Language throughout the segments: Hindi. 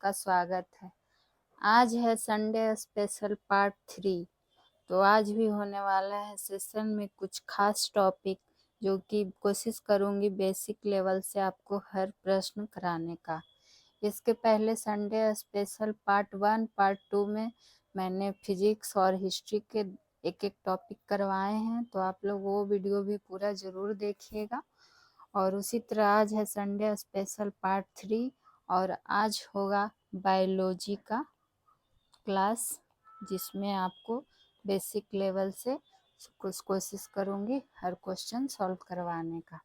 आपका स्वागत है। आज है संडे स्पेशल पार्ट 3। तो आज भी होने वाला है सेशन में कुछ खास टॉपिक, जो कि कोशिश करूंगी बेसिक लेवल से आपको हर प्रश्न कराने का। इसके पहले संडे स्पेशल पार्ट 1 पार्ट 2 में मैंने फिजिक्स और हिस्ट्री के एक एक टॉपिक करवाए हैं, तो आप लोग वो वीडियो भी पूरा ज़रूर देखिएगा। और उसी तरह आज है संडे स्पेशल पार्ट 3 और आज होगा बायोलॉजी का क्लास, जिसमें आपको बेसिक लेवल से कुछ कोशिश करूँगी हर क्वेश्चन सॉल्व करवाने का।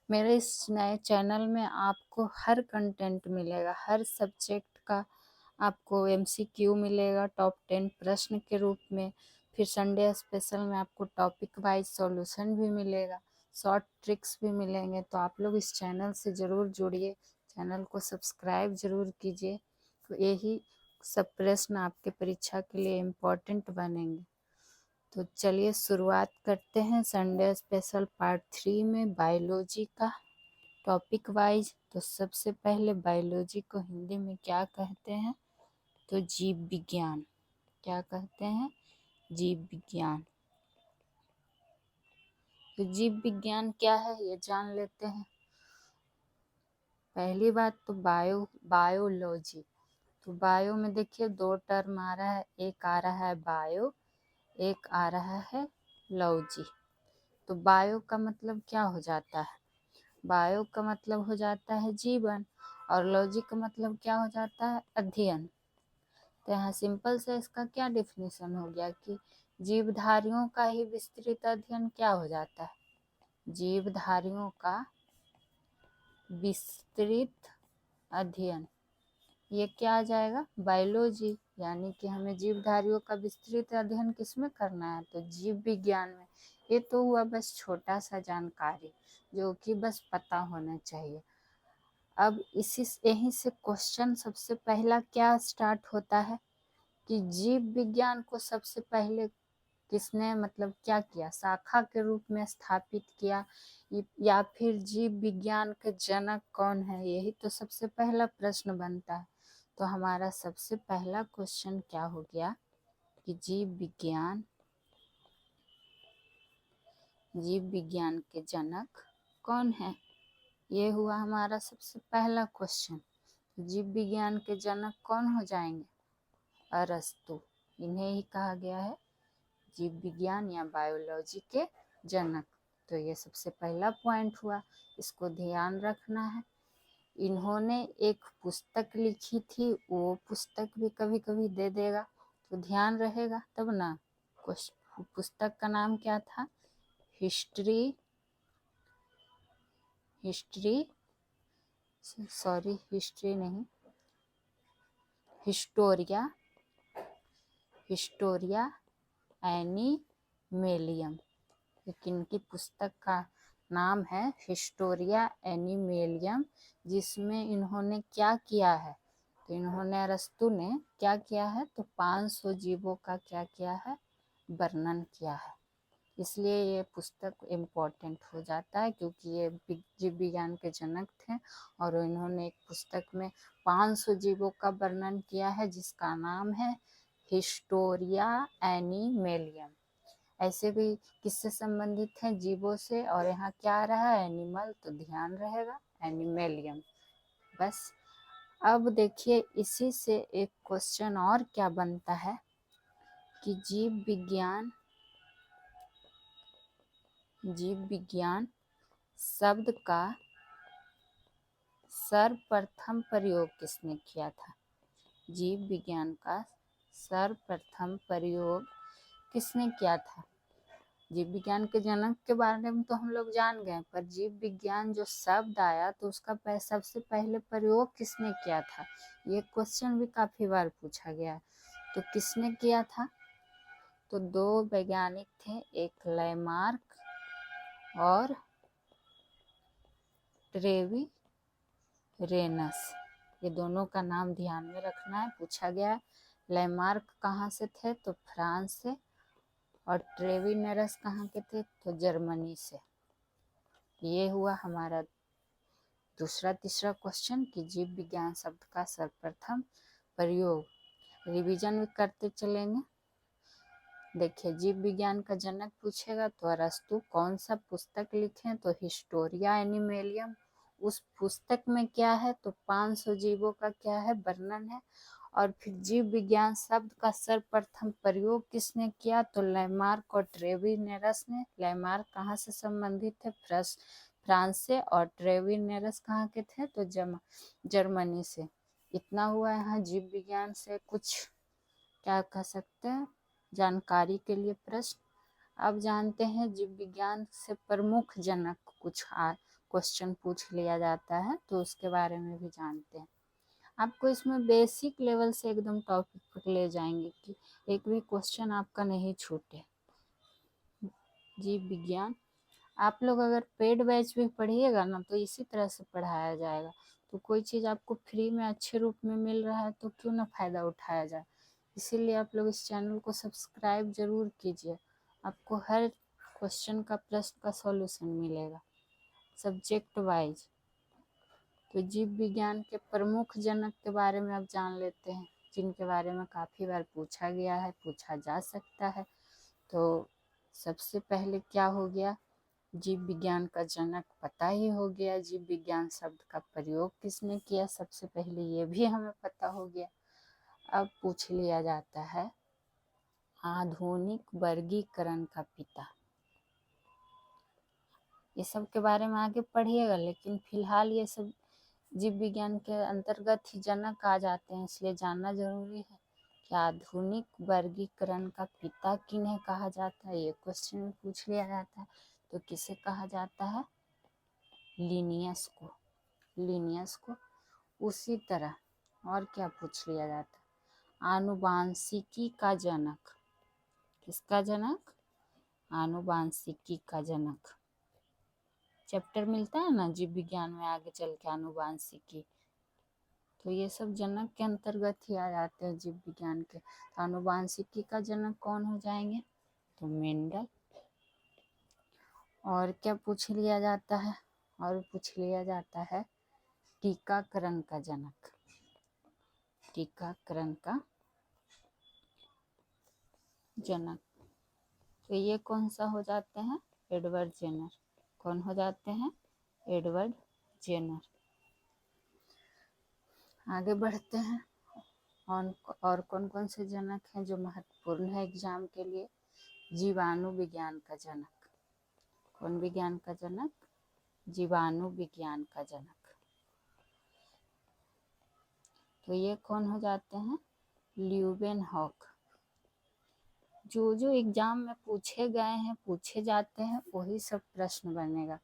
मेरे इस नए चैनल में आपको हर कंटेंट मिलेगा, हर सब्जेक्ट का आपको MCQ मिलेगा टॉप 10 प्रश्न के रूप में। फिर संडे स्पेशल में आपको टॉपिक वाइज सॉल्यूशन भी मिलेगा, शॉर्ट ट्रिक्स भी मिलेंगे। तो आप लोग इस चैनल से ज़रूर जुड़िए, चैनल को सब्सक्राइब ज़रूर कीजिए। तो यही सब प्रश्न आपके परीक्षा के लिए इम्पोर्टेंट बनेंगे। तो चलिए शुरुआत करते हैं संडे स्पेशल पार्ट 3 में बायोलॉजी का टॉपिक वाइज। तो सबसे पहले बायोलॉजी को हिंदी में क्या कहते हैं? तो जीव विज्ञान। क्या कहते हैं? जीव विज्ञान। तो जीव विज्ञान क्या है ये जान लेते हैं। पहली बात तो बायोलॉजी। तो बायो में देखिए दो टर्म आ रहा है, एक आ रहा है बायो, एक आ रहा है लॉजी। तो बायो का मतलब क्या हो जाता है? बायो का मतलब हो जाता है जीवन, और लॉजी का मतलब क्या हो जाता है? अध्ययन। तो यहाँ सिंपल से इसका क्या डेफिनेशन हो गया कि जीवधारियों का ही विस्तृत अध्ययन क्या हो जाता है? जीवधारियों का विस्तृत अध्ययन, ये क्या आ जाएगा? बायोलॉजी। यानी कि हमें जीवधारियों का विस्तृत अध्ययन किसमें करना है? तो जीव विज्ञान में। ये तो हुआ बस छोटा सा जानकारी, जो कि बस पता होना चाहिए। अब यहीं से क्वेश्चन सबसे पहला क्या स्टार्ट होता है कि जीव विज्ञान को सबसे पहले किसने मतलब क्या किया? शाखा के रूप में स्थापित किया, या फिर जीव विज्ञान के जनक कौन है? यही तो सबसे पहला प्रश्न बनता है। तो हमारा सबसे पहला क्वेश्चन क्या हो गया कि जीव विज्ञान के जनक कौन है? ये हुआ हमारा सबसे पहला क्वेश्चन। जीव विज्ञान के जनक कौन हो जाएंगे? अरस्तु। इन्हें ही कहा गया है जीव विज्ञान या बायोलॉजी के जनक। तो ये सबसे पहला पॉइंट हुआ, इसको ध्यान रखना है। इन्होंने एक पुस्तक लिखी थी, वो पुस्तक भी कभी कभी दे देगा, तो ध्यान रहेगा तब ना। पुस्तक का नाम क्या था? हिस्ट्री नहीं, हिस्टोरिया एनिमेलियम। लेकिन इनकी पुस्तक का नाम है हिस्टोरिया एनिमेलियम, जिसमें इन्होंने क्या किया है? तो इन्होंने, अरस्तु ने क्या किया है? तो 500 जीवों का क्या किया है? वर्णन किया है। इसलिए ये पुस्तक इम्पोर्टेंट हो जाता है, क्योंकि ये जीव विज्ञान के जनक थे और इन्होंने एक पुस्तक में 500 जीवों का वर्णन किया है, जिसका नाम है हिस्टोरिया एनिमेलियम। ऐसे भी किससे संबंधित हैं? जीवों से। और यहाँ क्या आ रहा है? एनिमल, तो ध्यान रहेगा एनिमेलियम। बस अब देखिए, इसी से एक क्वेश्चन और क्या बनता है कि जीव विज्ञान शब्द का सर्वप्रथम प्रयोग किसने किया था? जीव विज्ञान का सर्वप्रथम प्रयोग किसने किया था? जीव विज्ञान के जनक के बारे में तो हम लोग जान गए, पर जीव विज्ञान जो शब्द आया तो उसका सबसे पहले प्रयोग किसने किया था? ये क्वेश्चन भी काफी बार पूछा गया। तो किसने किया था? तो दो वैज्ञानिक थे, एक लैमार्क और ट्रेवी रेनस। ये दोनों का नाम ध्यान में रखना है, पूछा गया। लैमार्क कहाँ से थे? तो फ्रांस से। और ट्रेविनरस कहाँ के थे? तो जर्मनी से। ये हुआ हमारा दूसरा तीसरा क्वेश्चन कि जीव विज्ञान शब्द का सर्वप्रथम प्रयोग, रिवीजन भी करते चलेंगे। देखिए, जीव विज्ञान का जनक पूछेगा तो अरस्तु। कौन सा पुस्तक लिखे, तो हिस्टोरिया एनिमेलियम। उस पुस्तक में क्या है, तो 500 जीवों का क्या है, वर्णन है। और फिर जीव विज्ञान शब्द का सर्वप्रथम प्रयोग किसने किया, तो लैमार्क और ट्रेविनेरस ने। लैमार्क कहाँ से संबंधित थे, फ्रांस से, और ट्रेविनेरस कहाँ के थे, तो जर्मनी से। इतना हुआ यहाँ जीव विज्ञान से कुछ क्या कह सकते हैं जानकारी के लिए प्रश्न। अब जानते हैं जीव विज्ञान से प्रमुख जनक, कुछ क्वेश्चन पूछ लिया जाता है तो उसके बारे में भी जानते हैं। आपको इसमें बेसिक लेवल से एकदम टॉपिक पर ले जाएंगे कि एक भी क्वेश्चन आपका नहीं छूटे। जीव विज्ञान आप लोग अगर पेड बैच भी पढ़िएगा ना तो इसी तरह से पढ़ाया जाएगा। तो कोई चीज़ आपको फ्री में अच्छे रूप में मिल रहा है तो क्यों ना फ़ायदा उठाया जाए। इसीलिए आप लोग इस चैनल को सब्सक्राइब ज़रूर कीजिए। आपको हर क्वेश्चन का प्रश्न का सॉल्यूशन मिलेगा सब्जेक्ट वाइज। तो जीव विज्ञान के प्रमुख जनक के बारे में अब जान लेते हैं, जिनके बारे में काफ़ी बार पूछा गया है, पूछा जा सकता है। तो सबसे पहले क्या हो गया, जीव विज्ञान का जनक पता ही हो गया। जीव विज्ञान शब्द का प्रयोग किसने किया, सबसे पहले ये भी हमें पता हो गया। अब पूछ लिया जाता है आधुनिक वर्गीकरण का पिता। ये सब के बारे में आगे पढ़िएगा, लेकिन फिलहाल ये सब जीव विज्ञान के अंतर्गत ही जनक आ जाते हैं, इसलिए जानना जरूरी है कि आधुनिक वर्गीकरण का पिता किन्हें कहा जाता है। ये क्वेश्चन में पूछ लिया जाता है। तो किसे कहा जाता है, लिनियस को। लिनियस को। उसी तरह और क्या पूछ लिया जाता है, आनुवांशिकी का जनक। किसका जनक, आनुवांशिकी का जनक। चैप्टर मिलता है ना जीव विज्ञान में आगे चल के आनुवांशिकी, तो ये सब जनक के अंतर्गत ही आ जाते हैं जीव विज्ञान के। तो आनुवांशिकी का जनक कौन हो जाएंगे, तो मेंडल। और क्या पूछ लिया जाता है, और पूछ लिया जाता है टीकाकरण का जनक। टीकाकरण का जनक, तो ये कौन सा हो जाते हैं, एडवर्ड जेनर। कौन हो जाते हैं, एडवर्ड जेनर। आगे बढ़ते हैं। और कौन कौन से जनक हैं जो महत्वपूर्ण है एग्जाम के लिए, जीवाणु विज्ञान का जनक। कौन विज्ञान का जनक, जीवाणु विज्ञान का जनक। तो ये कौन हो जाते हैं, ल्यूवेनहॉक। जो जो एग्जाम में पूछे गए हैं, पूछे जाते हैं, वही सब प्रश्न बनेगा।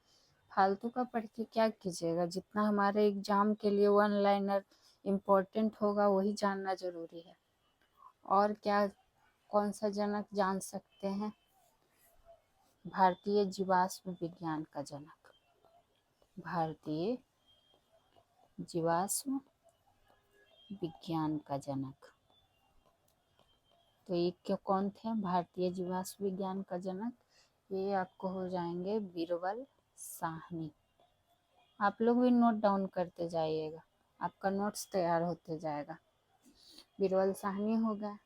फालतू का पढ़ के क्या कीजिएगा, जितना हमारे एग्जाम के लिए वन लाइनर इम्पोर्टेंट होगा वही जानना जरूरी है। और क्या कौन सा जनक जान सकते हैं, भारतीय जीवाश्म विज्ञान का जनक। भारतीय जीवाश्म विज्ञान का जनक। तो ये क्यों कौन थे भारतीय जीवाश्म विज्ञान का जनक, ये आपको हो जाएंगे बीरबल साहनी। आप लोग भी नोट डाउन करते जाइएगा, आपका नोट्स तैयार होते जाएगा। बीरबल साहनी हो गया।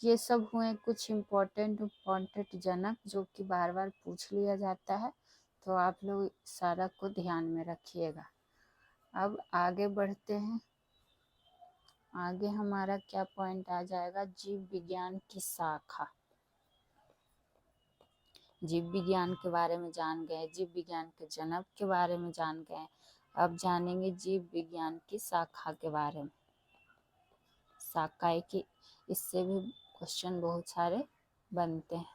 ये सब हुए कुछ इम्पोर्टेंट जनक जो कि बार बार पूछ लिया जाता है, तो आप लोग सारा को ध्यान में रखिएगा। अब आगे बढ़ते हैं। आगे हमारा क्या पॉइंट आ जाएगा, जीव विज्ञान की शाखा। जीव विज्ञान के बारे में जान गए, जीव विज्ञान के जनक के बारे में जान गए। अब जानेंगे जीव विज्ञान की शाखा के बारे में। शाखाएं की, इससे भी क्वेश्चन बहुत सारे बनते हैं।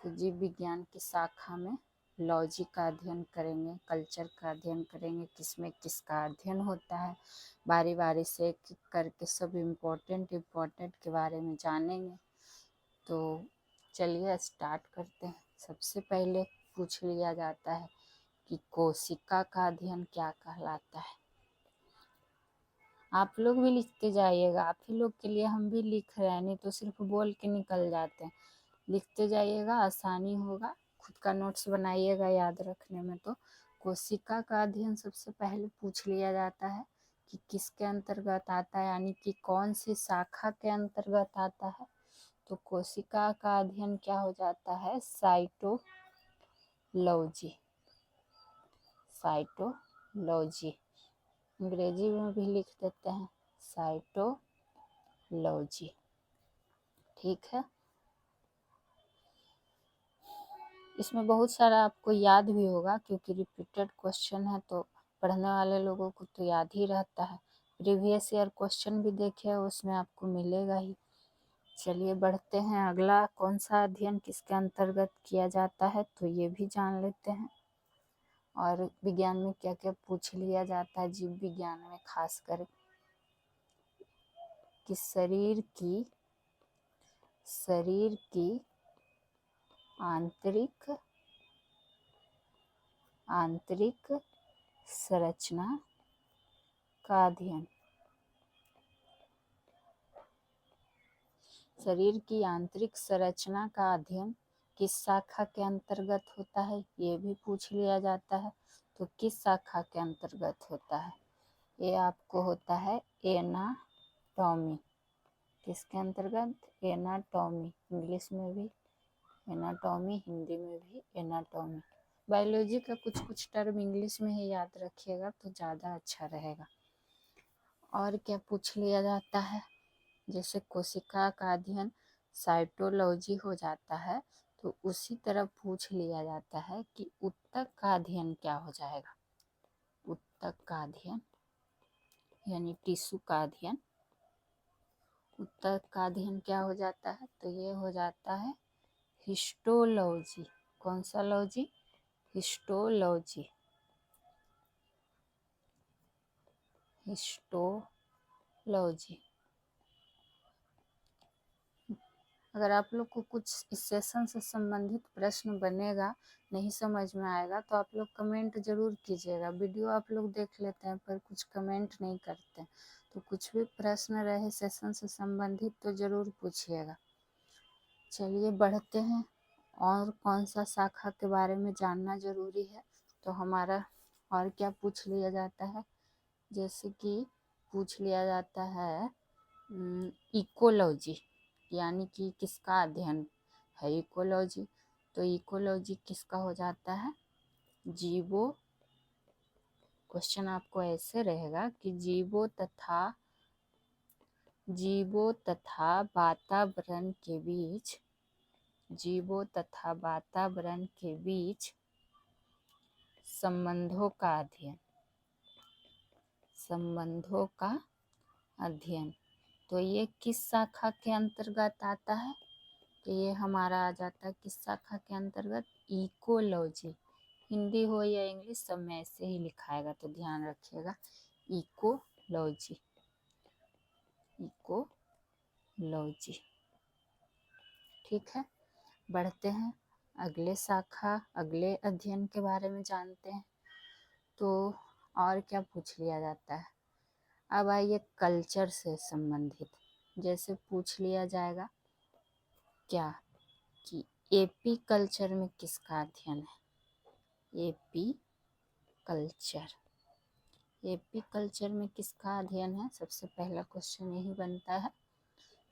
तो जीव विज्ञान की शाखा में लॉजी का अध्ययन करेंगे, कल्चर का अध्ययन करेंगे, किसमें किसका अध्ययन होता है, बारी बारी से एक एक करके सब इम्पोर्टेंट के बारे में जानेंगे। तो चलिए स्टार्ट करते हैं। सबसे पहले पूछ लिया जाता है कि कोशिका का अध्ययन क्या कहलाता है। आप लोग भी लिखते जाइएगा, आप ही लोग के लिए हम भी लिख रहे हैं, नहीं तो सिर्फ बोल के निकल जाते हैं। लिखते जाइएगा, आसानी होगा। खुद का नोट्स बनाइएगा याद रखने में, तो कोशिका का अध्ययन सबसे पहले पूछ लिया जाता है कि किसके अंतर्गत आता है, यानी कि कौन सी शाखा के अंतर्गत आता है। तो कोशिका का अध्ययन क्या हो जाता है, साइटोलॉजी। साइटोलॉजी अंग्रेजी में भी लिख देते हैं साइटोलॉजी। ठीक है, इसमें बहुत सारा आपको याद भी होगा क्योंकि रिपीटेड क्वेश्चन है, तो पढ़ने वाले लोगों को तो याद ही रहता है। प्रीवियस ईयर क्वेश्चन भी देखे उसमें आपको मिलेगा ही। चलिए बढ़ते हैं, अगला कौन सा अध्ययन किसके अंतर्गत किया जाता है तो ये भी जान लेते हैं। और विज्ञान में क्या क्या पूछ लिया जाता है, जीव विज्ञान में खासकर कि शरीर की आंतरिक संरचना का अध्ययन। शरीर की आंतरिक संरचना का अध्ययन किस शाखा के अंतर्गत होता है, ये भी पूछ लिया जाता है। तो किस शाखा के अंतर्गत होता है, ये आपको होता है एनाटॉमी। किसके अंतर्गत, एनाटॉमी। इंग्लिश में भी एनाटॉमी, हिंदी में भी एनाटॉमी। बायोलॉजी का कुछ कुछ टर्म इंग्लिश में ही याद रखिएगा तो ज़्यादा अच्छा रहेगा। और क्या पूछ लिया जाता है, जैसे कोशिका का अध्ययन साइटोलॉजी हो जाता है, तो उसी तरह पूछ लिया जाता है कि ऊतक का अध्ययन क्या हो जाएगा। ऊतक का अध्ययन यानी टिश्यू का अध्ययन, ऊतक का अध्ययन क्या हो जाता है, तो ये हो जाता है हिस्टोलॉजी। कौन सा लॉजी, हिस्टोलॉजी। हिस्टोलॉजी। अगर आप लोग को कुछ इस सेशन से संबंधित प्रश्न बनेगा, नहीं समझ में आएगा, तो आप लोग कमेंट जरूर कीजिएगा। वीडियो आप लोग देख लेते हैं पर कुछ कमेंट नहीं करते, तो कुछ भी प्रश्न रहे सेशन से संबंधित तो ज़रूर पूछिएगा। चलिए बढ़ते हैं, और कौन सा शाखा के बारे में जानना ज़रूरी है, तो हमारा और क्या पूछ लिया जाता है, जैसे कि पूछ लिया जाता है इकोलॉजी, यानी कि किसका अध्ययन है इकोलॉजी। तो इकोलॉजी किसका हो जाता है, जीवो। क्वेश्चन आपको ऐसे रहेगा कि जीवो तथा वातावरण के बीच, जीवों तथा वातावरण के बीच संबंधों का अध्ययन, संबंधों का अध्ययन। तो ये किस शाखा के अंतर्गत आता है, तो ये हमारा आ जाता है किस शाखा के अंतर्गत, इकोलॉजी। हिंदी हो या इंग्लिश सब में ऐसे ही लिखाएगा, तो ध्यान रखिएगा, इकोलॉजी। इकोलॉजी। ठीक है, बढ़ते हैं अगले शाखा, अगले अध्ययन के बारे में जानते हैं। तो और क्या पूछ लिया जाता है, अब आइए कल्चर से संबंधित, जैसे पूछ लिया जाएगा क्या कि एपी कल्चर में किसका अध्ययन है, एपी कल्चर। एपी कल्चर में किसका अध्ययन है, सबसे पहला क्वेश्चन यही बनता है।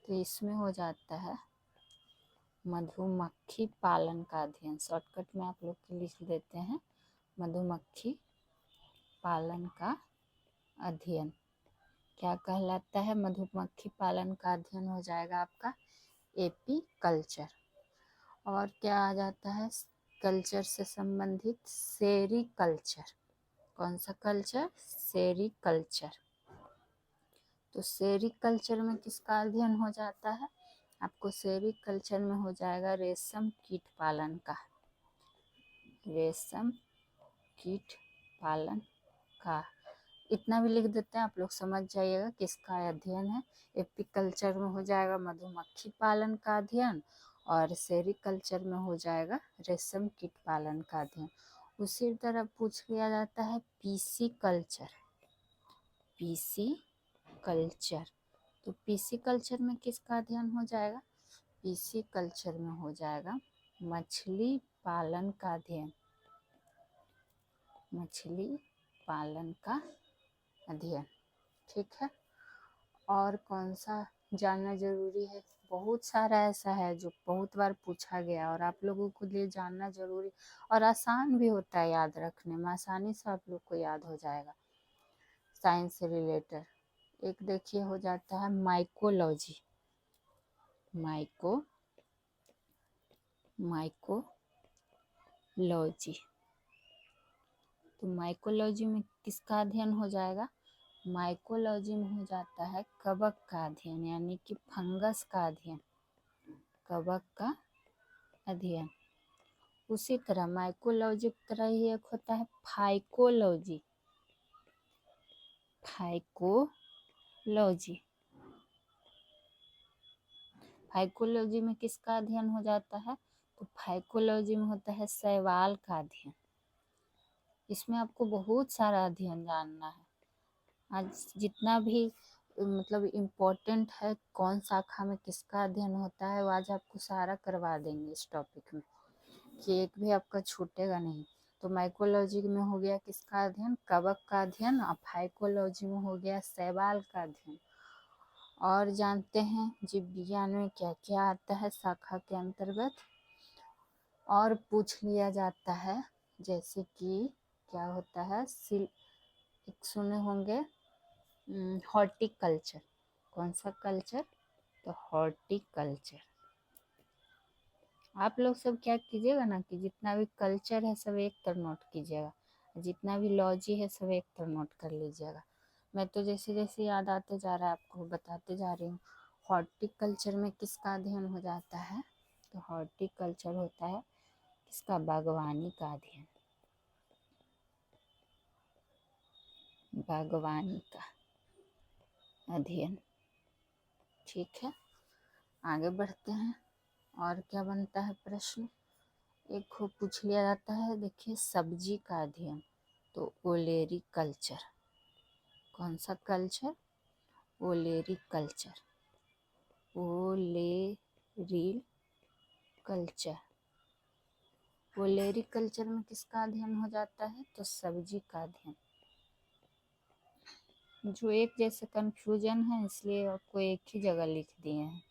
तो इसमें हो जाता है मधुमक्खी पालन का अध्ययन। शॉर्टकट में आप लोग के लिख देते हैं मधुमक्खी पालन का अध्ययन। क्या कहलाता है, मधुमक्खी पालन का अध्ययन हो जाएगा आपका एपी कल्चर। और क्या आ जाता है कल्चर से संबंधित, सेरीकल्चर। कौन सा कल्चर, सेरीकल्चर। तो सेरीकल्चर में किसका अध्ययन हो जाता है, आपको सेरीकल्चर में हो जाएगा रेशम कीट पालन का, रेशम कीट पालन का। इतना भी लिख देते हैं, आप लोग समझ जाइएगा किसका अध्ययन है। एपीकल्चर में हो जाएगा मधुमक्खी पालन का अध्ययन, और सेरीकल्चर में हो जाएगा रेशम कीट पालन का अध्ययन। उसी तरह पूछ लिया जाता है पीसी कल्चर, पीसी कल्चर। तो पीसी कल्चर में किसका अध्ययन हो जाएगा, पीसी कल्चर में हो जाएगा मछली पालन का अध्ययन, मछली पालन का अध्ययन। ठीक है, और कौन सा जानना जरूरी है? बहुत सारा ऐसा है जो बहुत बार पूछा गया और आप लोगों को लिए जानना जरूरी और आसान भी होता है, याद रखने में आसानी से आप लोग को याद हो जाएगा। साइंस से रिलेटेड एक देखिए हो जाता है माइकोलॉजी। माइकोलॉजी तो माइकोलॉजी में किसका अध्ययन हो जाएगा? माइकोलॉजी में हो जाता है कवक का अध्ययन, यानी कि फंगस का अध्ययन, कवक का अध्ययन। उसी तरह माइकोलॉजी की तरह ही एक होता है फाइकोलॉजी। फाइकोलॉजी में किसका अध्ययन हो जाता है? तो फाइकोलॉजी में होता है शैवाल का अध्ययन। इसमें आपको बहुत सारा अध्ययन जानना है। आज जितना भी मतलब इम्पोर्टेंट है कौन शाखा में किसका अध्ययन होता है, वो आज आपको सारा करवा देंगे इस टॉपिक में, कि एक भी आपका छूटेगा नहीं। तो माइकोलॉजी में हो गया किसका अध्ययन? कवक का अध्ययन। और फाइकोलॉजी में हो गया शैवाल का अध्ययन। और जानते हैं जीव विज्ञान में क्या क्या आता है शाखा के अंतर्गत, और पूछ लिया जाता है, जैसे कि क्या होता है एक सुने होंगे हॉर्टिकल्चर। कौन सा कल्चर? तो हॉर्टिकल्चर। आप लोग सब क्या कीजिएगा ना कि जितना भी कल्चर है सब एक तरफ नोट कीजिएगा, जितना भी लॉजी है सब एक तरफ नोट कर लीजिएगा। मैं तो जैसे जैसे याद आते जा रहा है आपको बताते जा रही हूँ। हॉर्टिकल्चर में किसका अध्ययन हो जाता है? तो हॉर्टिकल्चर होता है किसका? बागवानी का अध्ययन, बागवानी का अध्ययन। ठीक है, आगे बढ़ते हैं। और क्या बनता है प्रश्न? एक को पूछ लिया जाता है, देखिए सब्जी का अध्ययन, तो ओलेरी कल्चर। कौन सा कल्चर? ओलेरी कल्चर। ओलेरी कल्चर। ओलेरी कल्चर में किसका अध्ययन हो जाता है? तो सब्जी का अध्ययन। जो एक जैसे कंफ्यूजन है इसलिए आपको एक ही जगह लिख दिए हैं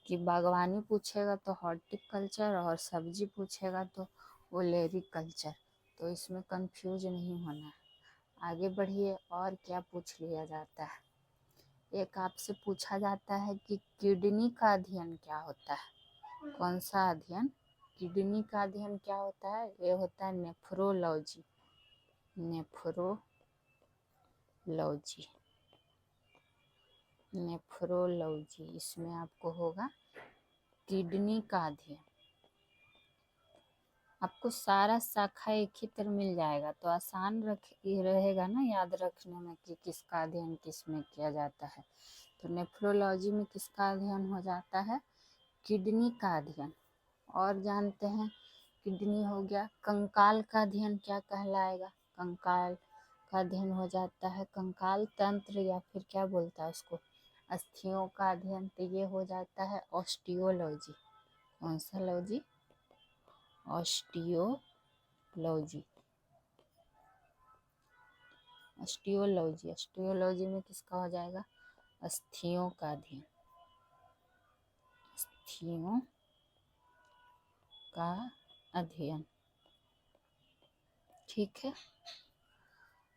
कि बागवानी पूछेगा तो हॉर्टिकल्चर और सब्जी पूछेगा तो ओलेरी कल्चर, तो इसमें कंफ्यूज नहीं होना है। आगे बढ़िए, और क्या पूछ लिया जाता है? एक आपसे पूछा जाता है कि किडनी का अध्ययन क्या होता है? कौन सा अध्ययन? किडनी का अध्ययन क्या होता है? ये होता है नेफ्रोलॉजी। नेफ्रोलॉजी इसमें आपको होगा किडनी का अध्ययन। आपको सारा शाखा एक ही तरह मिल जाएगा तो आसान रहेगा ना याद रखने में कि किसका अध्ययन किस में किया जाता है। तो नेफ्रोलॉजी में किसका अध्ययन हो जाता है? किडनी का अध्ययन। और जानते हैं किडनी हो गया, कंकाल का अध्ययन क्या कहलाएगा? कंकाल का अध्ययन हो जाता है कंकाल तंत्र, या फिर क्या बोलता है उसको, अस्थियों का अध्ययन, तो ये हो जाता है ऑस्टियोलॉजी। कौन सा लॉजी? ऑस्टियोलॉजी। ऑस्टियोलॉजी में किसका हो जाएगा? अस्थियों का अध्ययन, अस्थियों का अध्ययन। ठीक है,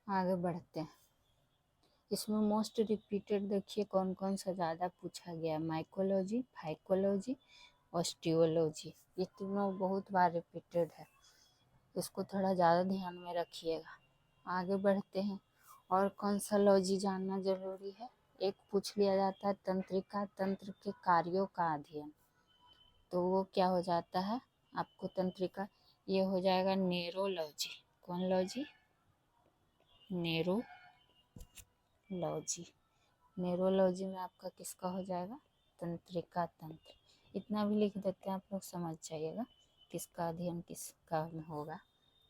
आगे बढ़ते हैं। इसमें मोस्ट रिपीटेड देखिए कौन कौन सा ज़्यादा पूछा गया है? माइकोलॉजी, फाइकोलॉजी, ऑस्टियोलॉजी, ये तीनों बहुत बार रिपीटेड है, इसको थोड़ा ज़्यादा ध्यान में रखिएगा। आगे बढ़ते हैं, और कौन सा लॉजी जानना जरूरी है? एक पूछ लिया जाता है तंत्रिका तंत्र के कार्यों का अध्ययन, तो वो क्या हो जाता है आपको? तंत्रिका, ये हो जाएगा नेरोलॉजी। कौन लॉजी? नेरोलॉजी। नेरोलॉजी में आपका किसका हो जाएगा? तंत्रिका तंत्र। इतना भी लिख देते हैं, आप लोग समझ जाइएगा किसका अध्ययन किसका में होगा।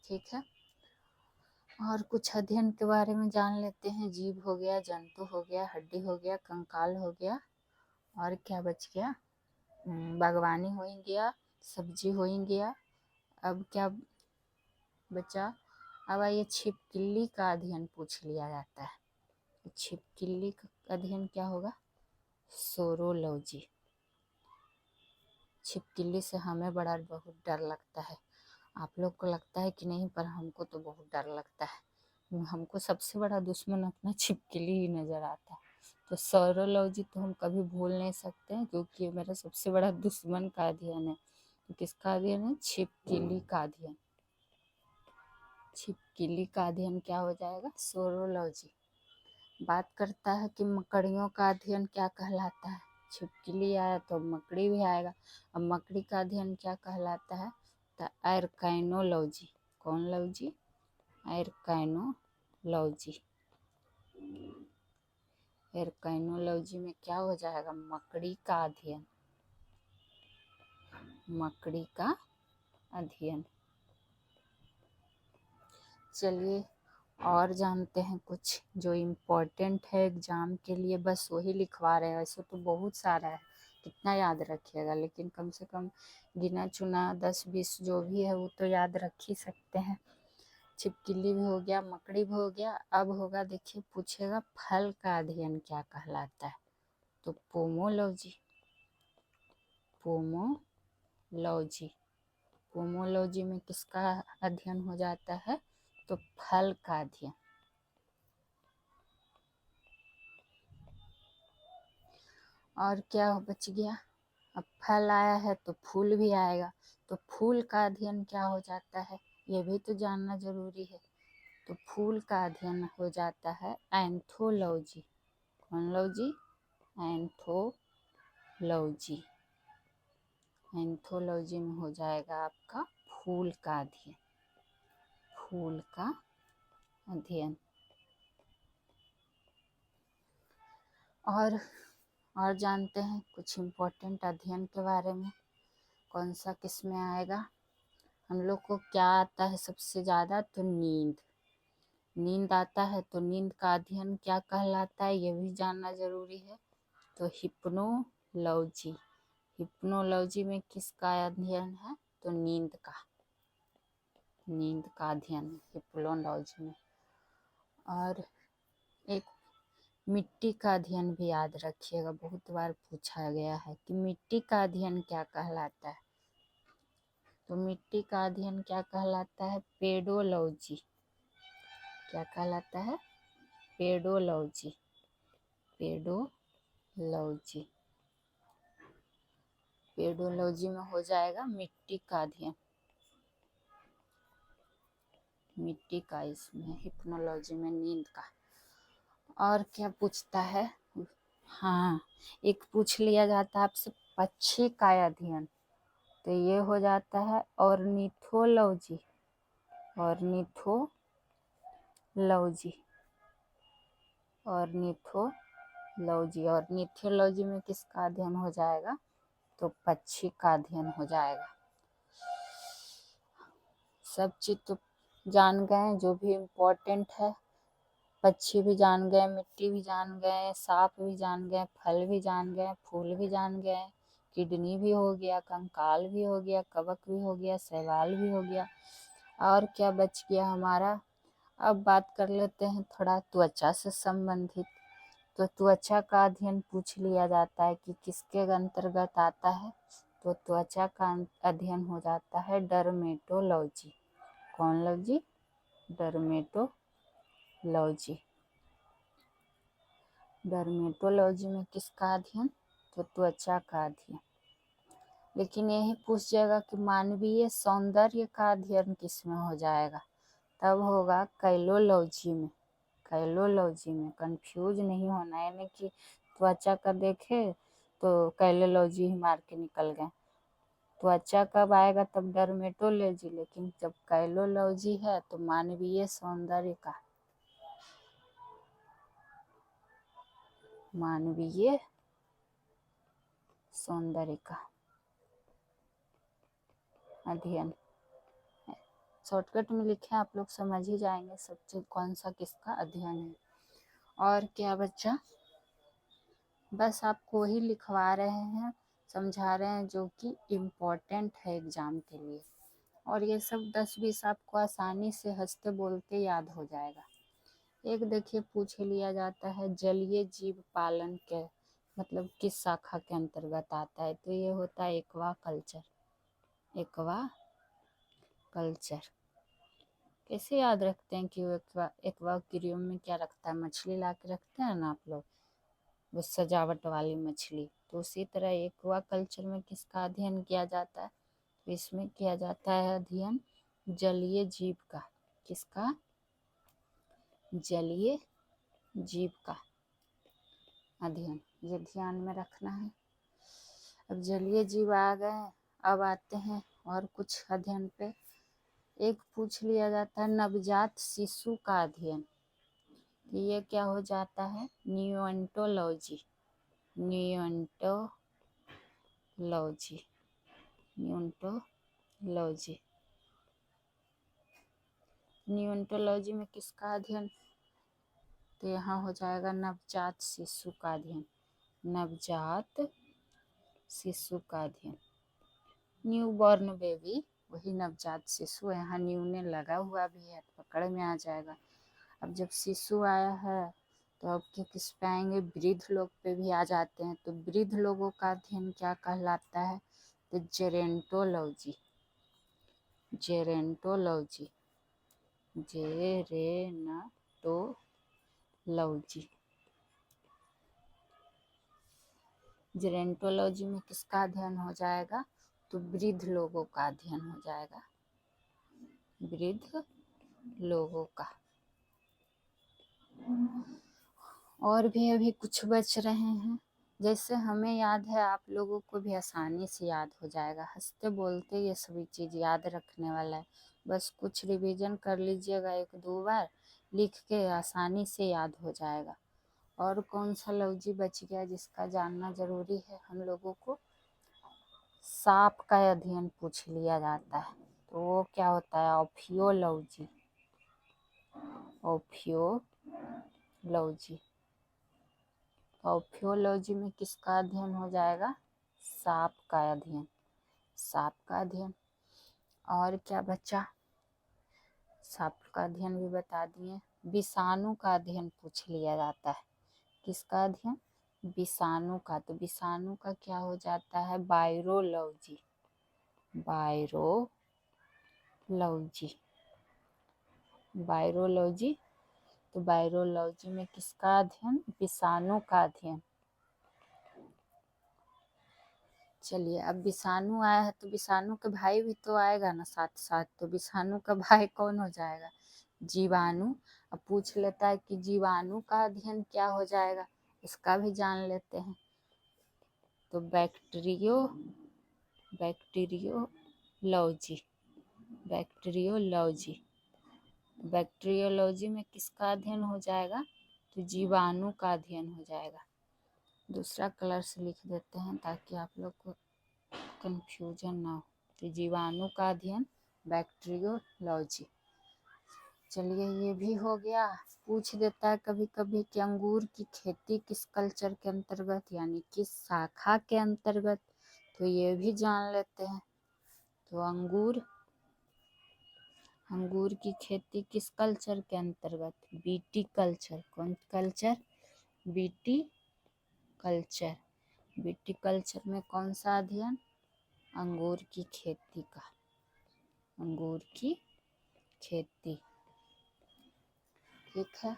ठीक है, और कुछ अध्ययन के बारे में जान लेते हैं। जीव हो गया, जंतु हो गया, हड्डी हो गया, कंकाल हो गया, और क्या बच गया? बागवानी हो ही गया, सब्जी हो ही गया। अब क्या बचा? अब आइए छिपकली का अध्ययन पूछ लिया जाता है। तो छिपकली का अध्ययन क्या होगा? सोरोलॉजी। छिपकली से हमें बहुत डर लगता है। आप लोग को लगता है कि नहीं, पर हमको तो बहुत डर लगता है। हमको सबसे बड़ा दुश्मन अपना छिपकली ही नज़र आता है। तो सोरोलॉजी तो हम कभी भूल नहीं सकते हैं, क्योंकि ये मेरा सबसे बड़ा दुश्मन का अध्ययन है। तो किसका अध्ययन है? छिपकली का अध्ययन। छिपकली का अध्ययन क्या हो जाएगा? सोरोलॉजी। बात करता है कि मकड़ियों का अध्ययन क्या कहलाता है। छिपकली आया तो मकड़ी भी आएगा। अब मकड़ी का अध्ययन क्या कहलाता है? तो एरकाइनोलॉजी। कौन लॉजी? एरकाइनोलॉजी। एरकाइनोलॉजी में क्या हो जाएगा? मकड़ी का अध्ययन। मकड़ी का अध्ययन। चलिए और जानते हैं कुछ जो इम्पोर्टेंट है एग्जाम के लिए। बस वही लिखवा रहे हैं, वैसे तो बहुत सारा है, कितना याद रखिएगा, लेकिन कम से कम गिना चुना 10-20 जो भी है वो तो याद रख ही सकते हैं। छिपकली भी हो गया, मकड़ी भी हो गया। अब होगा, देखिए पूछेगा फल का अध्ययन क्या कहलाता है। तो पोमोलॉजी। पोमोलॉजी। पोमोलॉजी में किसका अध्ययन हो जाता है? तो फल का अध्ययन। और क्या बच गया? अब फल आया है तो फूल भी आएगा, तो फूल का अध्ययन क्या हो जाता है? ये भी तो जानना जरूरी है। तो फूल का अध्ययन हो जाता है एंथोलॉजी। कौन लॉजी? एंथोलॉजी। एंथोलॉजी में हो जाएगा आपका फूल का अध्ययन। फूल का अध्ययन। और जानते हैं कुछ इम्पोर्टेंट अध्ययन के बारे में। कौन सा किस में आएगा? हम लोग को क्या आता है सबसे ज़्यादा? तो नींद। नींद आता है तो नींद का अध्ययन क्या कहलाता है, ये भी जानना जरूरी है। तो हिप्नोलॉजी। हिप्नोलॉजी में किसका अध्ययन है? तो नींद का। नींद का अध्ययन हिप्नोलॉजी में। और एक मिट्टी का अध्ययन भी याद रखिएगा, बहुत बार पूछा गया है कि मिट्टी का अध्ययन क्या कहलाता है। तो मिट्टी का अध्ययन क्या कहलाता है? पेडोलॉजी। क्या कहलाता है? पेडोलॉजी। पेडोलॉजी। पेडोलॉजी में हो जाएगा मिट्टी का अध्ययन। मिट्टी का इसमें हिप्नोलॉजी में नींद का। और क्या पूछता है? हाँ, एक पूछ लिया जाता है आपसे पक्षी का अध्ययन, तो ये हो जाता है ऑर्निथोलॉजी। ऑर्निथोलॉजी। ऑर्निथोलॉजी। ऑर्निथोलॉजी में किसका अध्ययन हो जाएगा? तो पक्षी का अध्ययन हो जाएगा। सब चीज़ तो जान गए जो भी इम्पोर्टेंट है। पक्षी भी जान गए, मिट्टी भी जान गए, सांप भी जान गए, फल भी जान गए, फूल भी जान गए, किडनी भी हो गया, कंकाल भी हो गया, कवक भी हो गया, शैवाल भी हो गया। और क्या बच गया हमारा? अब बात कर लेते हैं थोड़ा त्वचा से संबंधित। तो त्वचा का अध्ययन पूछ लिया जाता है कि किसके अंतर्गत आता है। तो त्वचा का अध्ययन हो जाता है डर्मेटोलॉजी। कौन लॉजी? डर्मेटोलॉजी। डर्मेटोलॉजी में किसका अध्ययन? तो त्वचा का अध्ययन। लेकिन यही पूछ जाएगा कि मानवीय सौंदर्य का अध्ययन किसमें हो जाएगा? तब होगा कैलोलॉजी में। कैलोलॉजी में कंफ्यूज नहीं होना है, यानी कि त्वचा का देखे तो कैलोलॉजी ही मार के निकल गए। त्वचा कब आएगा? तब डर्मेटोलॉजी। लेकिन जब कैलोलॉजी है तो मानवीय सौंदर्य का। मानवीय सौंदर्य का अध्ययन। शॉर्टकट में लिखे, आप लोग समझ ही जाएंगे सब चीज कौन सा किसका अध्ययन है। और क्या बच्चा? बस आपको ही लिखवा रहे हैं, समझा रहे हैं जो कि इम्पोर्टेंट है एग्जाम के लिए। और ये सब 10-20 आपको आसानी से हंसते बोलते याद हो जाएगा। एक देखिए पूछ लिया जाता है जलीय जीव पालन के मतलब किस शाखा के अंतर्गत आता है, तो ये होता है एक्वा कल्चर। एक्वा कल्चर कैसे याद रखते हैं कि वो एक्वारियम में क्या रखता है, मछली ला के रखते हैं ना आप लोग, वो सजावट वाली मछली, तो उसी तरह एक्वा कल्चर में किसका अध्ययन किया जाता है, तो इसमें किया जाता है अध्ययन जलीय जीव का। किसका? जलीय जीव का अध्ययन, ये ध्यान में रखना है। अब जलीय जीव आ गए, अब आते हैं और कुछ अध्ययन पे। एक पूछ लिया जाता है नवजात शिशु का अध्ययन, ये क्या हो जाता है? नियोन्टोलॉजी। नियोन्टोलॉजी नियोन्टोलॉजी नियोन्टोलॉजी में किसका अध्ययन? तो यहाँ हो जाएगा नवजात शिशु का अध्ययन। नवजात शिशु का अध्ययन, न्यू बॉर्न बेबी, वही नवजात शिशु। यहाँ न्यू ने लगा हुआ भी है, पकड़ में आ जाएगा। अब जब शिशु आया है तो अब किस पे आएंगे? वृद्ध लोग पे भी आ जाते हैं। तो वृद्ध लोगों का अध्ययन क्या कहलाता है? तो जेरेंटोलॉजी। जेरेंटोलॉजी जेरेंटोलॉजी जेरेंटोलॉजी में किसका अध्ययन हो जाएगा? तो वृद्ध लोगों का अध्ययन हो जाएगा, वृद्ध लोगों का। और भी अभी कुछ बच रहे हैं, जैसे हमें याद है आप लोगों को भी आसानी से याद हो जाएगा, हंसते बोलते ये सभी चीज़ याद रखने वाला है। बस कुछ रिवीजन कर लीजिएगा 1-2 बार, लिख के आसानी से याद हो जाएगा। और कौन सा लफ्ज बच गया जिसका जानना जरूरी है हम लोगों को? सांप का अध्ययन पूछ लिया जाता है, तो वो क्या होता है? ऑफियोलॉजी। ऑफियोलॉजी ऑफियोलॉजी में किसका अध्ययन हो जाएगा? सांप का अध्ययन। सांप का अध्ययन। और क्या बचा? सांप का अध्ययन भी बता दिए। विषाणु का अध्ययन पूछ लिया जाता है। किसका अध्ययन? विषाणु का। तो विषाणु का क्या हो जाता है? वायरोलॉजी। वायरोलॉजी वायरोलॉजी तो वायरोलॉजी में किसका अध्ययन? विषाणु का अध्ययन। चलिए, अब विषाणु आया है तो विषाणु के भाई भी तो आएगा ना साथ साथ, तो विषाणु का भाई कौन हो जाएगा? जीवाणु। अब पूछ लेता है कि जीवाणु का अध्ययन क्या हो जाएगा, इसका भी जान लेते हैं। तो बैक्टीरियोलॉजी बैक्टीरियोलॉजी में किसका अध्ययन हो जाएगा? तो जीवाणु का अध्ययन हो जाएगा। दूसरा कलर से लिख देते हैं ताकि आप लोग को कंफ्यूजन ना हो। तो जीवाणु का अध्ययन बैक्टीरियोलॉजी। चलिए, ये भी हो गया। पूछ देता है कभी कभी कि अंगूर की खेती किस कल्चर के अंतर्गत यानी किस शाखा के अंतर्गत, तो ये भी जान लेते हैं। तो अंगूर की खेती किस कल्चर के अंतर्गत? BT culture. कौन culture? BT culture. BT culture में कौन सा अध्ययन? अंगूर की खेती का। अंगूर की खेती। ठीक है।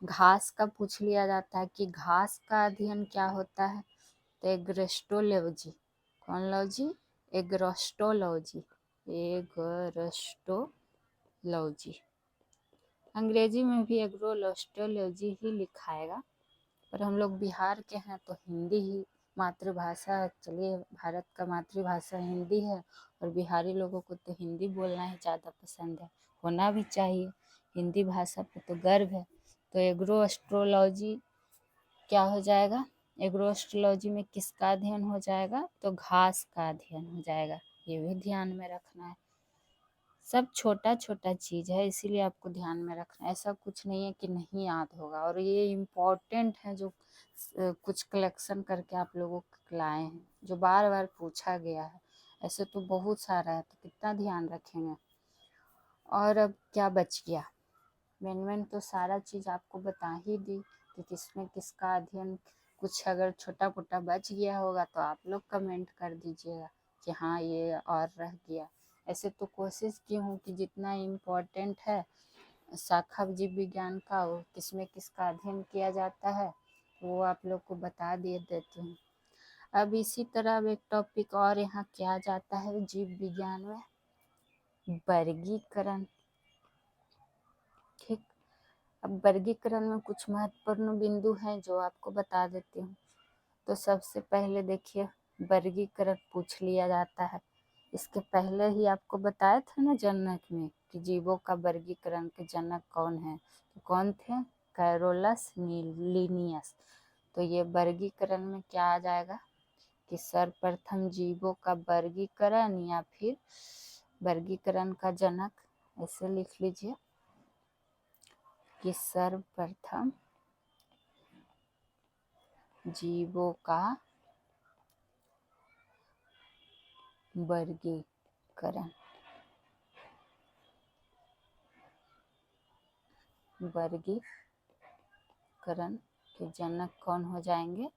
घास का पूछ लिया जाता है कि घास का अध्ययन क्या होता है? तो एग्रोस्टोलॉजी। कौन लॉजी? एग्रोस्टोलॉजी। एग्रोस्टोलॉजी। अंग्रेजी में भी एग्रोस्टोलॉजी ही लिखाएगा, पर हम लोग बिहार के हैं तो हिंदी ही मातृभाषा है। चलिए, भारत का मातृभाषा हिंदी है और बिहारी लोगों को तो हिंदी बोलना ही ज़्यादा पसंद है, होना भी चाहिए। हिंदी भाषा पे तो गर्व है। तो एग्रोस्ट्रोलॉजी क्या हो जाएगा? एग्रोस्ट्रोलॉजी में किसका अध्ययन हो जाएगा? तो घास का अध्ययन हो जाएगा। ये भी ध्यान में रखना है। सब छोटा छोटा चीज़ है, इसीलिए आपको ध्यान में रखना है। ऐसा कुछ नहीं है कि नहीं याद होगा। और ये इम्पोर्टेंट है जो कुछ कलेक्शन करके आप लोगों को लाए हैं, जो बार बार पूछा गया है। ऐसे तो बहुत सारा है, तो कितना ध्यान रखेंगे। और अब क्या बच गया? मैंने तो सारा चीज़ आपको बता ही दी कि किसमें किसका अध्ययन। कुछ अगर छोटा मोटा बच गया होगा तो आप लोग कमेंट कर दीजिएगा कि हाँ ये और रह गया। ऐसे तो कोशिश की हूँ कि जितना इम्पोर्टेंट है शाखा जीव विज्ञान का, वो किसमें किसका अध्ययन किया जाता है, वो आप लोग को बता दिए देती हूँ। अब इसी तरह अब एक टॉपिक और यहाँ क्या जाता है जीव विज्ञान में, वर्गीकरण। ठीक, अब वर्गीकरण में कुछ महत्वपूर्ण बिंदु हैं जो आपको बता देती हूँ। तो सबसे पहले देखिए, वर्गीकरण पूछ लिया जाता है। इसके पहले ही आपको बताया था ना जनक में कि जीवों का वर्गीकरण के जनक कौन है, तो कौन थे? Carolus Linnaeus. तो ये वर्गीकरण में क्या आ जाएगा कि सर्वप्रथम जीवों का वर्गीकरण या फिर वर्गीकरण का जनक, ऐसे लिख लीजिए कि सर्वप्रथम जीवों का वर्गीकरण के जनक कौन हो जाएंगे?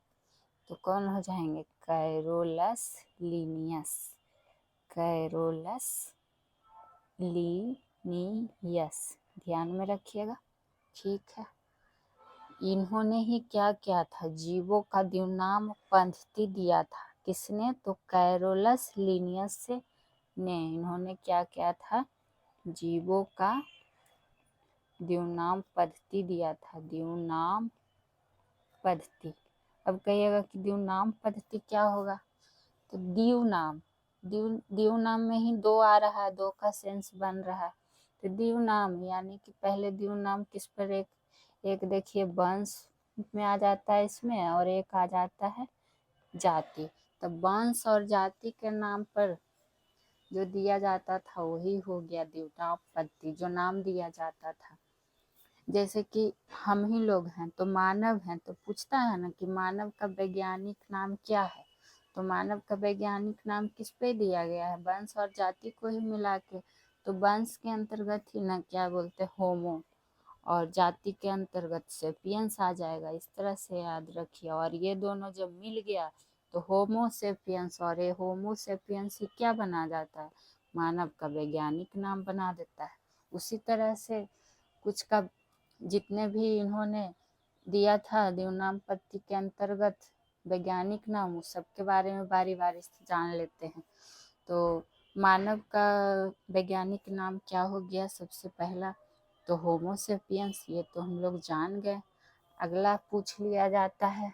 तो कौन हो जाएंगे? Carolus Linnaeus. कैरोलस लीनियस, ध्यान में रखिएगा। ठीक है, इन्होंने ही क्या किया था? जीवों का द्विनाम पद्धति दिया था। किसने? तो कैरोलस लीनियस से ने इन्होंने क्या किया था? जीवों का द्विनाम पद्धति दिया था। द्विनाम पद्धति। अब कहिएगा कि द्विनाम पद्धति क्या होगा? तो द्विनाम, द्विनाम में ही दो आ रहा है, दो का सेंस बन रहा है। तो द्विनाम यानी कि पहले द्विनाम किस पर, एक देखिए वंश में आ जाता है इसमें, और एक आ जाता है जाति। तो वंश और जाति के नाम पर जो दिया जाता था वही हो गया द्विनाम पद्धति, जो नाम दिया जाता था। जैसे कि हम ही लोग हैं तो मानव हैं, तो पूछता है ना कि मानव का वैज्ञानिक नाम क्या है? तो मानव का वैज्ञानिक नाम किस पे दिया गया है? वंश और जाति को ही मिला के। तो वंश के अंतर्गत ही ना क्या बोलते, होमो, और जाति के अंतर्गत सेपियंस आ जाएगा। इस तरह से याद रखिए। और ये दोनों जब मिल गया तो होमो सेपियंस, और ये होमो सेपियंस ही क्या बना जाता है? मानव का वैज्ञानिक नाम बना देता है। उसी तरह से कुछ का जितने भी इन्होंने दिया था द्विनाम पद्धति के अंतर्गत वैज्ञानिक नाम, उस सबके बारे में बारी बारी से जान लेते हैं। तो मानव का वैज्ञानिक नाम क्या हो गया? सबसे पहला तो होमो सेपियंस, ये तो हम लोग जान गए। अगला पूछ लिया जाता है,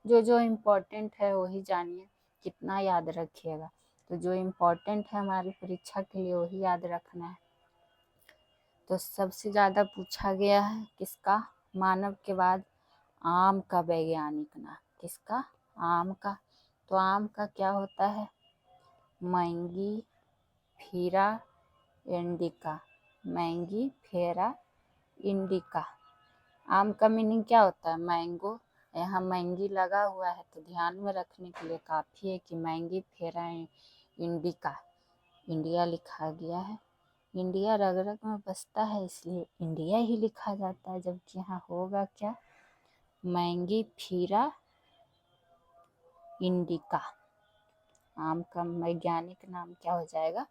जो जो इम्पोर्टेंट है वही जानिए, कितना याद रखिएगा। तो जो इम्पोर्टेंट है हमारी परीक्षा के लिए वही याद रखना है। तो सबसे ज़्यादा पूछा गया है किसका? मानव के बाद आम का वैज्ञानिक नाम। किसका? आम का। तो आम का क्या होता है? Mangifera indica. Mangifera indica. आम का मीनिंग क्या होता है? मैंगो। यहाँ मैंगी लगा हुआ है तो ध्यान में रखने के लिए काफ़ी है कि मैंगीफेरा इंडिका, इंडिया लिखा गया है। इंडिया रग रग में बसता है इसलिए इंडिया ही लिखा जाता है, जबकि यहाँ होगा क्या? Mangifera indica. आम का वैज्ञानिक नाम क्या हो जाएगा?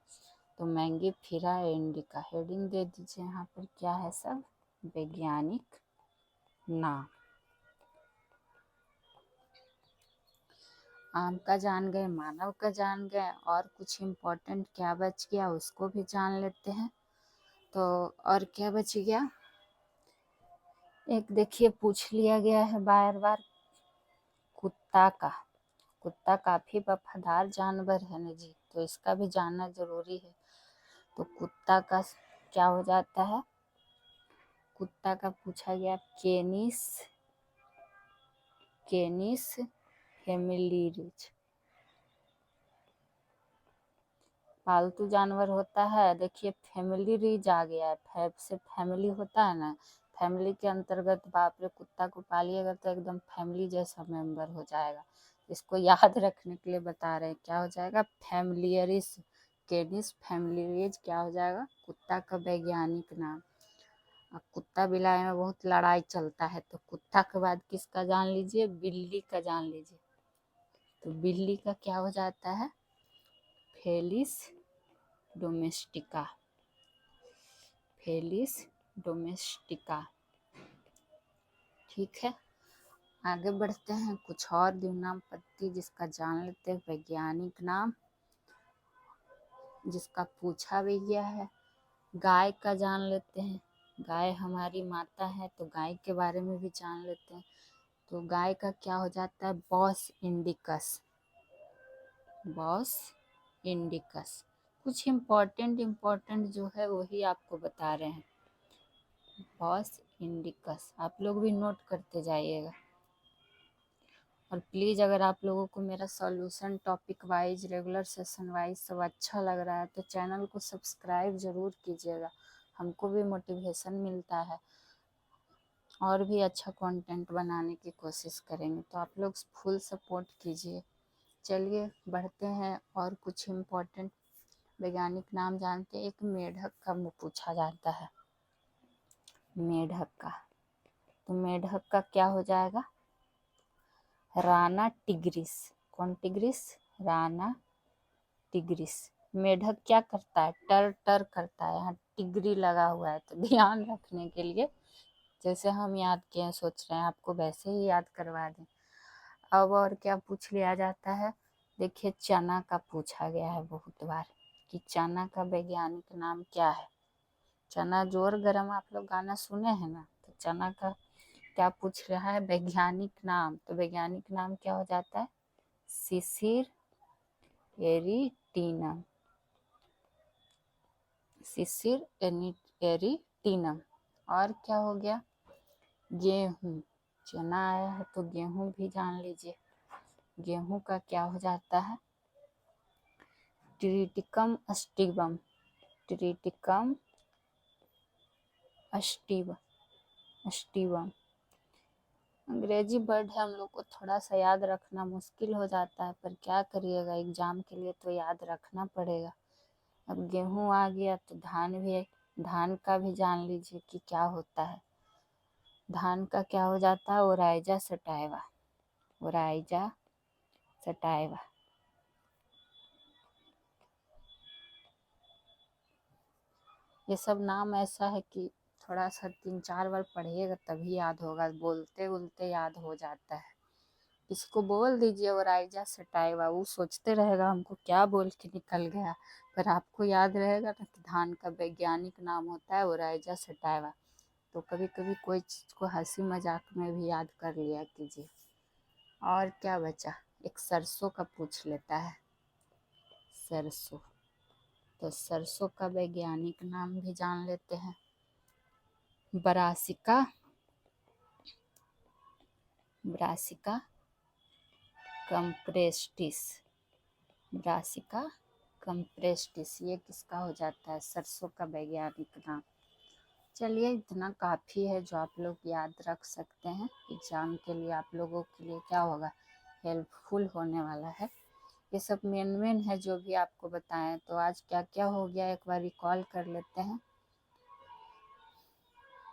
तो मैंगीफेरा इंडिका। हेडिंग दे दीजिए यहाँ पर, क्या है सब? वैज्ञानिक नाम। आम का जान गए, मानव का जान गए, और कुछ इम्पोर्टेंट क्या बच गया उसको भी जान लेते हैं। तो और क्या बच गया? एक देखिए पूछ लिया गया है बार बार, कुत्ता का। कुत्ता काफी वफादार जानवर है ना जी, तो इसका भी जानना जरूरी है। तो कुत्ता का क्या हो जाता है? कुत्ता का पूछा गया केनिस फेमिलिरिज। पालतू जानवर होता है, देखिए फैमिली रीज आ गया है। फैब से फैमिली होता है ना, फैमिली के अंतर्गत बाप रे कुत्ता को पालिएगा तो एकदम फैमिली जैसा मेंबर हो जाएगा। इसको याद रखने के लिए बता रहे हैं। क्या हो जाएगा? फैमिलियरिस कैनिस फैमिलियरिस क्या हो जाएगा? कुत्ता का वैज्ञानिक नाम। अब कुत्ता बिलाई में बहुत लड़ाई चलता है, तो कुत्ता के बाद किसका जान लीजिए? बिल्ली का जान लीजिए। तो बिल्ली का क्या हो जाता है? फेलिस डोमेस्टिका। फेलिस डोमेस्टिका। ठीक है, आगे बढ़ते हैं। कुछ और द्विनाम पत्ती जिसका जान लेते हैं वैज्ञानिक नाम, जिसका पूछा भी गया है। गाय का जान लेते हैं। गाय हमारी माता है, तो गाय के बारे में भी जान लेते हैं। तो गाय का क्या हो जाता है? Bos indicus. Bos indicus. कुछ इम्पोर्टेंट जो है वही आपको बता रहे हैं। बॉस इंडिकस आप लोग भी नोट करते जाइएगा। और प्लीज़ अगर आप लोगों को मेरा solution topic wise, regular session wise सब अच्छा लग रहा है तो चैनल को सब्सक्राइब ज़रूर कीजिएगा। हमको भी मोटिवेशन मिलता है और भी अच्छा कंटेंट बनाने की कोशिश करेंगे, तो आप लोग फुल सपोर्ट कीजिए। चलिए बढ़ते हैं और कुछ इम्पोर्टेंट वैज्ञानिक नाम जानते हैं। एक मेढक का पूछा जाता है। मेढक का, तो मेढक का क्या हो जाएगा? राना टिग्रिस। कौन टिग्रिस? राना टिग्रिस। मेढक क्या करता है? टर टर करता है। यहाँ टिग्री लगा हुआ है, तो ध्यान रखने के लिए जैसे हम याद किए हैं, सोच रहे हैं आपको वैसे ही याद करवा दें। अब और क्या पूछ लिया जाता है? देखिए, चना का पूछा गया है बहुत बार कि चना का वैज्ञानिक नाम क्या है। चना जोर गरम आप लोग गाना सुने हैं ना, तो चना का क्या पूछ रहा है? वैज्ञानिक नाम। तो वैज्ञानिक नाम क्या हो जाता है? सिसिर एरिटीनम। सिसिर एरिटीनम। और क्या हो गया? गेहूं। चना आया है तो गेहूं भी जान लीजिए। गेहूं का क्या हो जाता है? ट्रिटिकम अस्टिवम। ट्रिटिकम अस्टिवम। अंग्रेजी वर्ड है, हम लोग को थोड़ा सा याद रखना मुश्किल हो जाता है, पर क्या करिएगा, एग्जाम के लिए तो याद रखना पड़ेगा। अब गेहूं आ गया तो धान भी है। धान का भी जान लीजिए कि क्या होता है। धान का क्या हो जाता है? Oryza sativa. Oryza sativa. ये सब नाम ऐसा है कि थोड़ा सा 3-4 बार पढ़िएगा तभी याद होगा, बोलते बोलते याद हो जाता है। इसको बोल दीजिए ओराइजा सटाइवा, वो सोचते रहेगा हमको क्या बोल के निकल गया, पर आपको याद रहेगा ना कि धान का वैज्ञानिक नाम होता है ओराइजा सटाइवा। तो कभी कभी कोई चीज़ को हंसी मजाक में भी याद कर लिया कीजिए। और क्या बचा? एक सरसों का पूछ लेता है। सरसों। तो सरसों का वैज्ञानिक नाम भी जान लेते हैं। ब्रासिका। ब्रासिका कंप्रेस्टिस। ब्रासिका कंप्रेस्टिस, ये किसका हो जाता है? सरसों का वैज्ञानिक नाम। चलिए, इतना काफ़ी है जो आप लोग याद रख सकते हैं। एग्ज़ाम के लिए आप लोगों के लिए क्या होगा? हेल्पफुल होने वाला है। ये सब मेन है जो भी आपको बताएं। तो आज क्या क्या हो गया एक बार रिकॉल कर लेते हैं।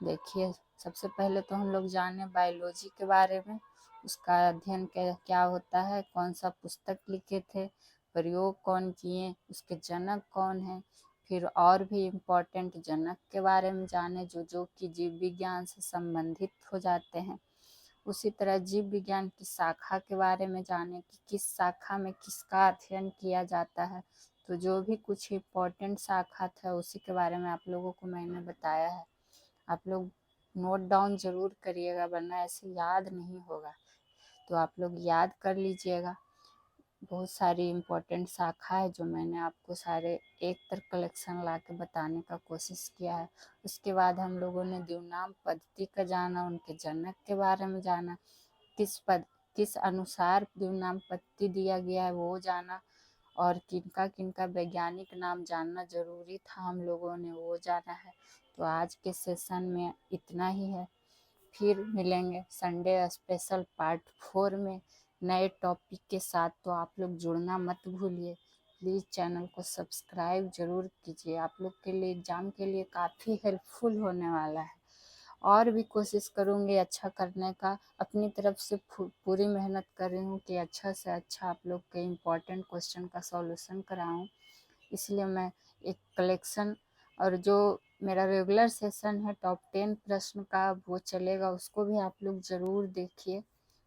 देखिए, सबसे पहले तो हम लोग जाने बायोलॉजी के बारे में, उसका अध्ययन क्या होता है, कौन सा पुस्तक लिखे थे, प्रयोग कौन किए, उसके जनक कौन हैं। फिर और भी इम्पोर्टेंट जनक के बारे में जाने जो कि जीव विज्ञान से संबंधित हो जाते हैं। उसी तरह जीव विज्ञान की शाखा के बारे में जाने कि किस शाखा में किसका अध्ययन किया जाता है। तो जो भी कुछ इम्पोर्टेंट शाखा था उसी के बारे में आप लोगों को मैंने बताया है। आप लोग नोट डाउन ज़रूर करिएगा, वरना ऐसे याद नहीं होगा। तो आप लोग याद कर लीजिएगा। बहुत सारी इम्पोर्टेंट शाखा है जो मैंने आपको सारे एक तर कलेक्शन ला के बताने का कोशिश किया है। उसके बाद हम लोगों ने द्विनाम पद्धति का जाना, उनके जनक के बारे में जाना, किस अनुसार द्विनाम पद्धति दिया गया है वो जाना, और किनका किनका वैज्ञानिक नाम जानना जरूरी था हम लोगों ने वो जाना है। तो आज के सेशन में इतना ही है। फिर मिलेंगे संडे स्पेशल पार्ट 4 में नए टॉपिक के साथ, तो आप लोग जुड़ना मत भूलिए। प्लीज़ चैनल को सब्सक्राइब ज़रूर कीजिए, आप लोग के लिए एग्ज़ाम के लिए काफ़ी हेल्पफुल होने वाला है। और भी कोशिश करूँगी अच्छा करने का, अपनी तरफ से पूरी मेहनत कर रही हूँ कि अच्छा से अच्छा आप लोग के इम्पोर्टेंट क्वेश्चन का सॉल्यूशन कराऊँ। इसलिए मैं एक कलेक्शन, और जो मेरा रेगुलर सेशन है टॉप 10 प्रश्न का वो चलेगा, उसको भी आप लोग ज़रूर देखिए।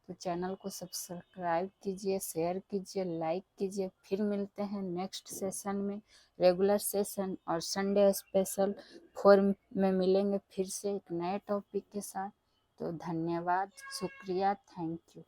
तो चैनल को सब्सक्राइब कीजिए, शेयर कीजिए, लाइक कीजिए। फिर मिलते हैं नेक्स्ट सेशन में, रेगुलर सेशन और संडे स्पेशल 4 में मिलेंगे फिर से एक नए टॉपिक के साथ। तो धन्यवाद, शुक्रिया, थैंक यू।